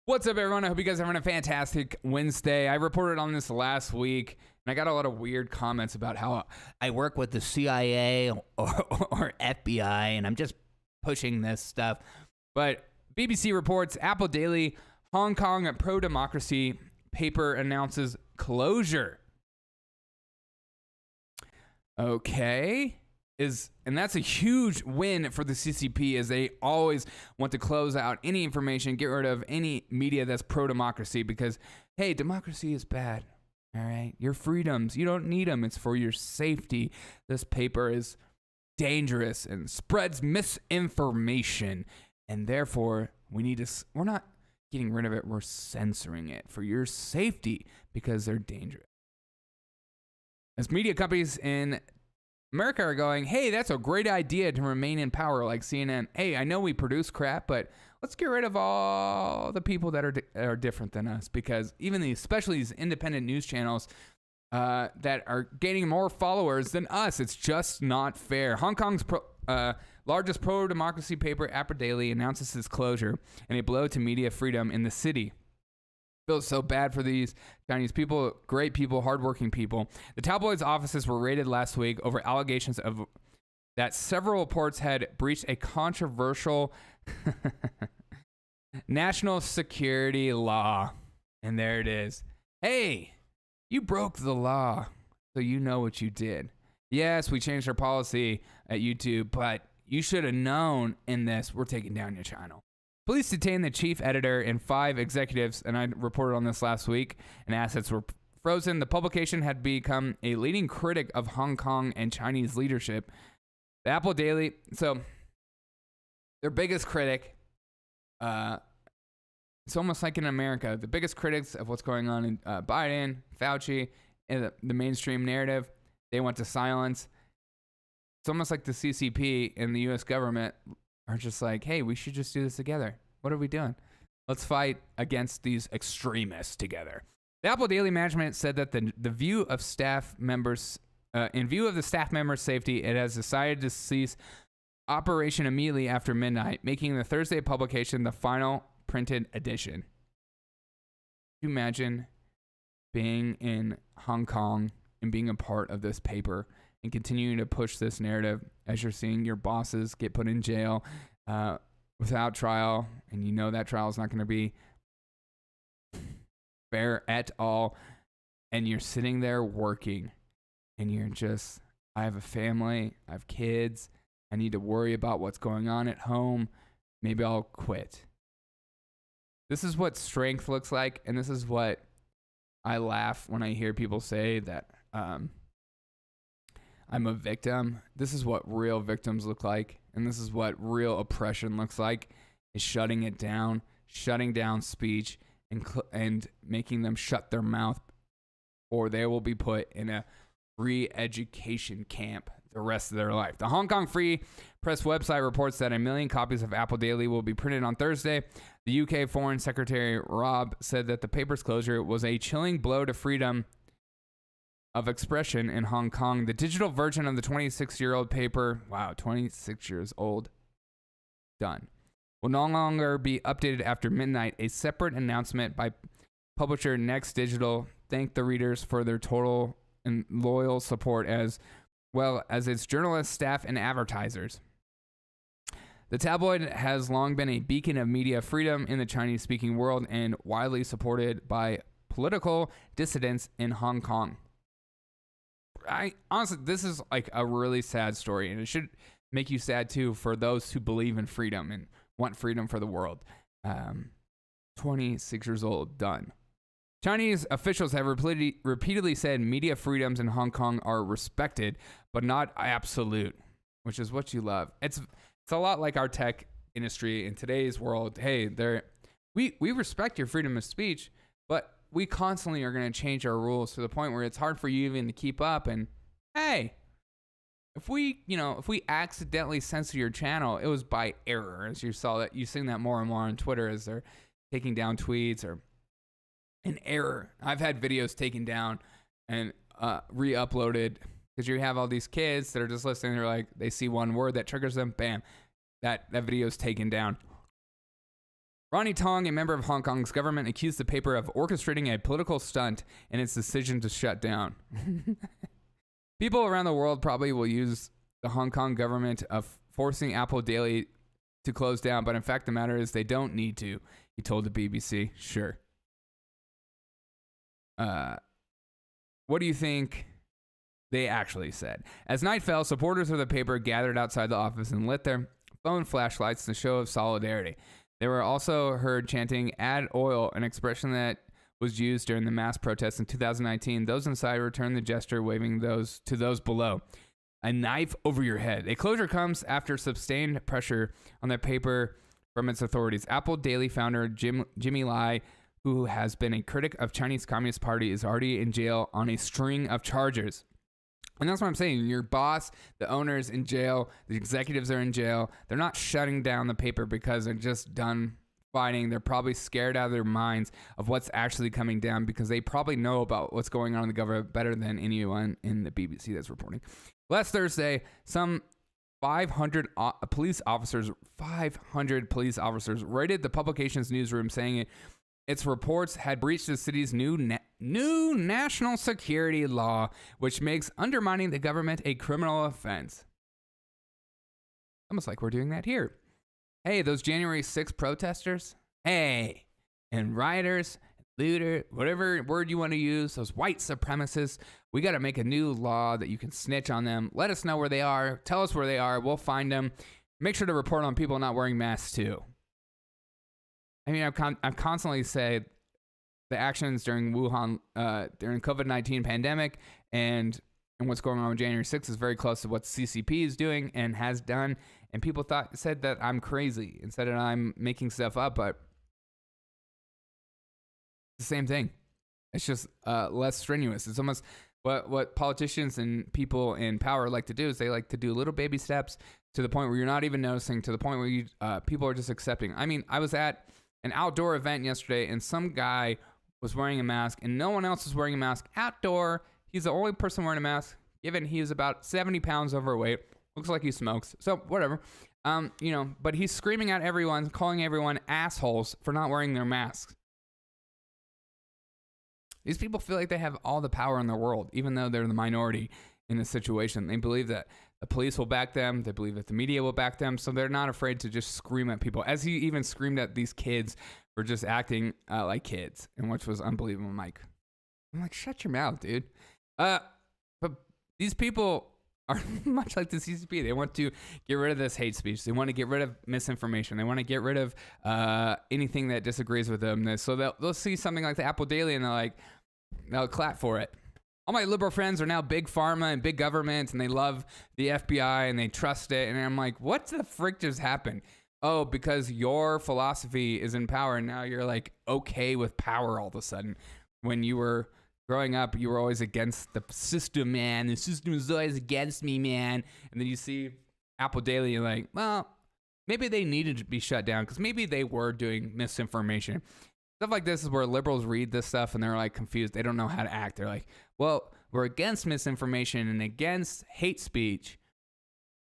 What's up, everyone? I hope you guys are having a fantastic Wednesday. I reported on this last week, and I got a lot of weird comments about how I work with the CIA or FBI, and I'm just pushing this stuff. But BBC reports Apple Daily, Hong Kong pro-democracy paper announces closure. Okay. And that's a huge win for the CCP, as they always want to close out any information, get rid of any media that's pro-democracy, because, hey, democracy is bad, all right? Your freedoms, you don't need them. It's for your safety. This paper is dangerous and spreads misinformation, and therefore we're not getting rid of it, we're censoring it for your safety because they're dangerous. As media companies in America are going, hey, that's a great idea to remain in power, like CNN. Hey, I know we produce crap, but let's get rid of all the people that are different than us, because even especially these independent news channels that are gaining more followers than us, it's just not fair. Hong Kong's largest pro-democracy paper, Apple Daily, announces its closure and a blow to media freedom in the city. Feels so bad for these Chinese people, great people, hardworking people. The tabloid's offices were raided last week over allegations of that several reports had breached a controversial national security law. And there it is. Hey, you broke the law, so you know what you did. Yes, we changed our policy at YouTube, but you should have known in this, we're taking down your channel. Police detained the chief editor and 5 executives, and I reported on this last week, and assets were frozen. The publication had become a leading critic of Hong Kong and Chinese leadership. The Apple Daily, so their biggest critic, it's almost like in America, the biggest critics of what's going on in Biden, Fauci, and the mainstream narrative, they went to silence. It's almost like the CCP and the U.S. government are just like, hey, we should just do this together. What are we doing? Let's fight against these extremists together. The Apple Daily management said that the view of staff members, in view of the staff members' safety, it has decided to cease operation immediately after midnight, making the Thursday publication the final printed edition. Can you imagine being in Hong Kong and being a part of this paper and continuing to push this narrative as you're seeing your bosses get put in jail without trial, and you know that trial is not going to be fair at all, and you're sitting there working, and you're just, I have a family, I have kids, I need to worry about what's going on at home, maybe I'll quit. This is what strength looks like, and this is what I laugh when I hear people say that I'm a victim. This is what real victims look like, and this is what real oppression looks like, is shutting it down, shutting down speech, and making them shut their mouth, or they will be put in a re-education camp the rest of their life. The Hong Kong Free Press website reports that 1 million copies of Apple Daily will be printed on Thursday. The UK Foreign Secretary Rob said that the paper's closure was a chilling blow to freedom of expression in Hong Kong. The digital version of the 26-year-old paper, wow, 26 years old, done, will no longer be updated after midnight. A separate announcement by publisher Next Digital thanked the readers for their total and loyal support, as well as its journalists, staff, and advertisers. The tabloid has long been a beacon of media freedom in the Chinese-speaking world and widely supported by political dissidents in Hong Kong. Honestly, this is like a really sad story, and it should make you sad too for those who believe in freedom and want freedom for the world. 26 years old, done. Chinese officials have repeatedly said media freedoms in Hong Kong are respected, but not absolute, which is what you love. It's a lot like our tech industry in today's world. Hey, we respect your freedom of speech, but we constantly are going to change our rules to the point where it's hard for you even to keep up. And hey, if we accidentally censor your channel, it was by error. As you saw that, you've seen that more and more on Twitter as they're taking down tweets or an error. I've had videos taken down and re-uploaded because you have all these kids that are just listening. They're like, they see one word that triggers them, bam, that video is taken down. Ronnie Tong, a member of Hong Kong's government, accused the paper of orchestrating a political stunt in its decision to shut down. People around the world probably will use the Hong Kong government of forcing Apple Daily to close down, but in fact the matter is they don't need to, he told the BBC. Sure. What do you think they actually said? As night fell, supporters of the paper gathered outside the office and lit their phone flashlights in a show of solidarity. They were also heard chanting, "Add oil," an expression that was used during the mass protests in 2019. Those inside returned the gesture, waving those to those below. A knife over your head. A closure comes after sustained pressure on the paper from its authorities. Apple Daily founder Jimmy Lai, who has been a critic of Chinese Communist Party, is already in jail on a string of charges. And that's what I'm saying. Your boss, the owner's in jail, the executives are in jail. They're not shutting down the paper because they're just done fighting. They're probably scared out of their minds of what's actually coming down because they probably know about what's going on in the government better than anyone in the BBC that's reporting. Last Thursday, some 500 police officers raided the publication's newsroom, saying its reports had breached the city's new national security law, which makes undermining the government a criminal offense. Almost like we're doing that here. Hey, those January 6th protesters, hey, and rioters, looter, whatever word you want to use, those white supremacists, we got to make a new law that you can snitch on them. Let us know where they are. Tell us where they are. We'll find them. Make sure to report on people not wearing masks too. I mean, I've constantly said the actions during Wuhan, during COVID-19 pandemic and what's going on with January 6th is very close to what CCP is doing and has done. And people said that I'm crazy and said that I'm making stuff up, but it's the same thing. It's just less strenuous. It's almost what politicians and people in power like to do is they like to do little baby steps to the point where you're not even noticing, to the point where people are just accepting. I mean, I was at an outdoor event yesterday and some guy was wearing a mask and no one else was wearing a mask outdoor. He's the only person wearing a mask, given he is about 70 pounds overweight. Looks like he smokes. So whatever. But he's screaming at everyone, calling everyone assholes for not wearing their masks. These people feel like they have all the power in the world, even though they're the minority in the situation. They believe that the police will back them. They believe that the media will back them. So they're not afraid to just scream at people, as he even screamed at these kids for just acting like kids, and which was unbelievable. I'm like, shut your mouth, dude. But these people are much like the CCP. They want to get rid of this hate speech. They want to get rid of misinformation. They want to get rid of anything that disagrees with them. So they'll see something like the Apple Daily and they'll clap for it. All my liberal friends are now big pharma and big government, and they love the FBI and they trust it. And I'm like, what the frick just happened? Oh, because your philosophy is in power, and now you're like okay with power all of a sudden. When you were growing up, you were always against the system, man. The system is always against me, man. And then you see Apple Daily, you're like, well, maybe they needed to be shut down because maybe they were doing misinformation. Stuff like this is where liberals read this stuff and they're like confused. They don't know how to act. They're like, well, we're against misinformation and against hate speech.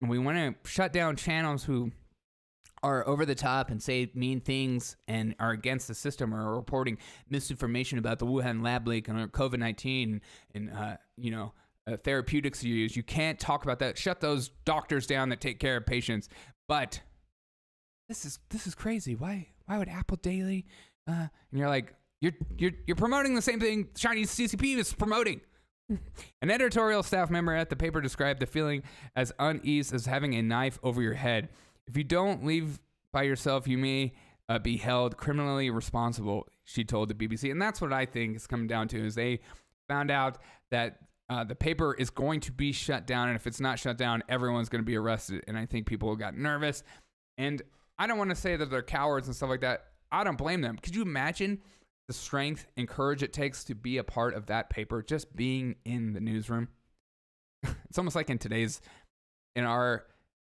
And we want to shut down channels who are over the top and say mean things and are against the system or are reporting misinformation about the Wuhan lab leak and COVID-19 and therapeutics you use. You can't talk about that. Shut those doctors down that take care of patients. But this is crazy. Why would Apple Daily? And you're like, you're promoting the same thing Chinese CCP is promoting. An editorial staff member at the paper described the feeling as unease as having a knife over your head. If you don't leave by yourself, you may be held criminally responsible, she told the BBC. And that's what I think it's coming down to, is they found out that the paper is going to be shut down. And if it's not shut down, everyone's going to be arrested. And I think people got nervous. And I don't want to say that they're cowards and stuff like that. I don't blame them. Could you imagine the strength and courage it takes to be a part of that paper, just being in the newsroom? It's almost like in our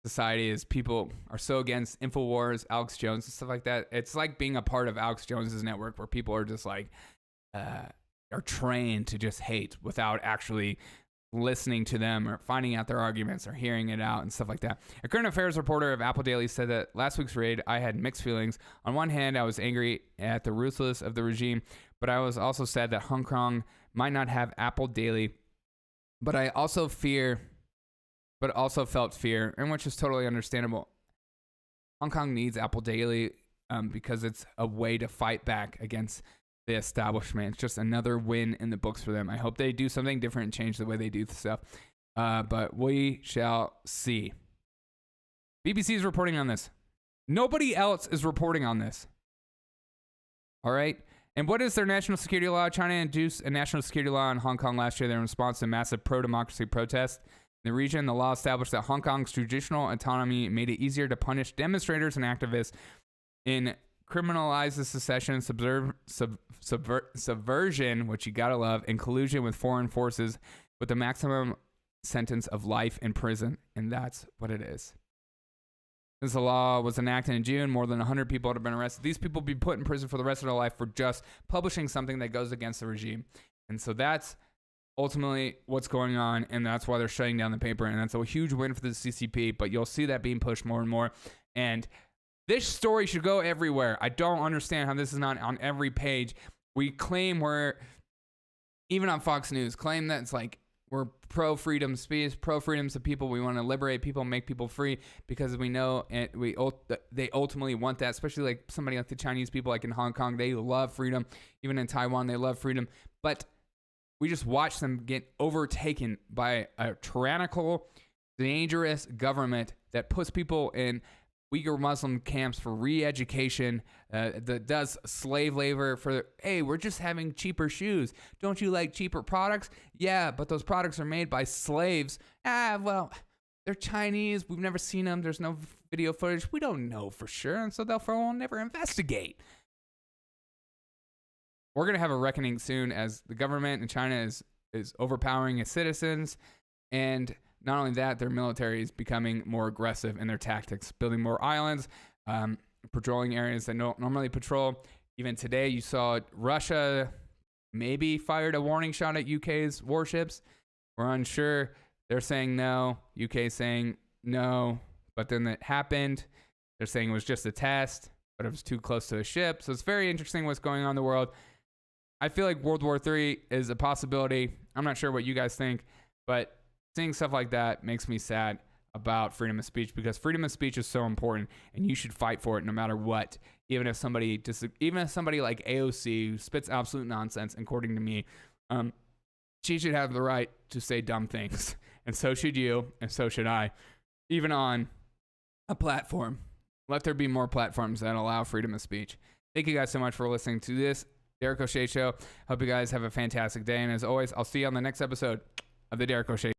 society, is people are so against InfoWars, Alex Jones, and stuff like that. It's like being a part of Alex Jones's network, where people are just like are trained to just hate without actually listening to them or finding out their arguments or hearing it out and stuff like that. A current affairs reporter of Apple Daily said that last week's raid, I had mixed feelings. On one hand, I was angry at the ruthlessness of the regime, but I was also sad that Hong Kong might not have Apple Daily. But I also felt fear, and which is totally understandable. Hong Kong needs Apple Daily because it's a way to fight back against the establishment. It's just another win in the books for them. I hope they do something different and change the way they do stuff. But we shall see. BBC is reporting on this. Nobody else is reporting on this. All right. And what is their national security law? China introduced a national security law in Hong Kong last year in response to massive pro-democracy protests in the region. The law established that Hong Kong's traditional autonomy made it easier to punish demonstrators and activists and criminalize the secession, subversion, which you gotta love, and collusion with foreign forces with the maximum sentence of life in prison. And that's what it is. Since the law was enacted in June, more than 100 people have been arrested. These people will be put in prison for the rest of their life for just publishing something that goes against the regime. And so that's ultimately what's going on, and that's why they're shutting down the paper. And that's a huge win for the CCP, but you'll see that being pushed more and more. And this story should go everywhere. I don't understand how this is not on every page. We claim we're, even on Fox News, claim that it's like we're pro-freedom speech, pro-freedoms of people. We want to liberate people, make people free because we know and they ultimately want that, especially like somebody like the Chinese people like in Hong Kong. They love freedom. Even in Taiwan, they love freedom. But we just watch them get overtaken by a tyrannical, dangerous government that puts people in Uighur Muslim camps for re-education, that does slave labor for, hey, we're just having cheaper shoes. Don't you like cheaper products? Yeah, but those products are made by slaves. Well, they're Chinese. We've never seen them. There's no video footage. We don't know for sure, and so therefore we'll never investigate. We're going to have a reckoning soon as the government in China is overpowering its citizens, and not only that, their military is becoming more aggressive in their tactics, building more islands, patrolling areas they don't normally patrol. Even today, you saw Russia maybe fired a warning shot at UK's warships. We're unsure. They're saying no. UK saying no. But then it happened. They're saying it was just a test, but it was too close to a ship. So it's very interesting what's going on in the world. I feel like World War III is a possibility. I'm not sure what you guys think, but seeing stuff like that makes me sad about freedom of speech because freedom of speech is so important and you should fight for it no matter what. Even if somebody like AOC who spits absolute nonsense, according to me, she should have the right to say dumb things. And so should you, and so should I. Even on a platform. Let there be more platforms that allow freedom of speech. Thank you guys so much for listening to this Derek O'Shea Show. Hope you guys have a fantastic day. And as always, I'll see you on the next episode of the Derek O'Shea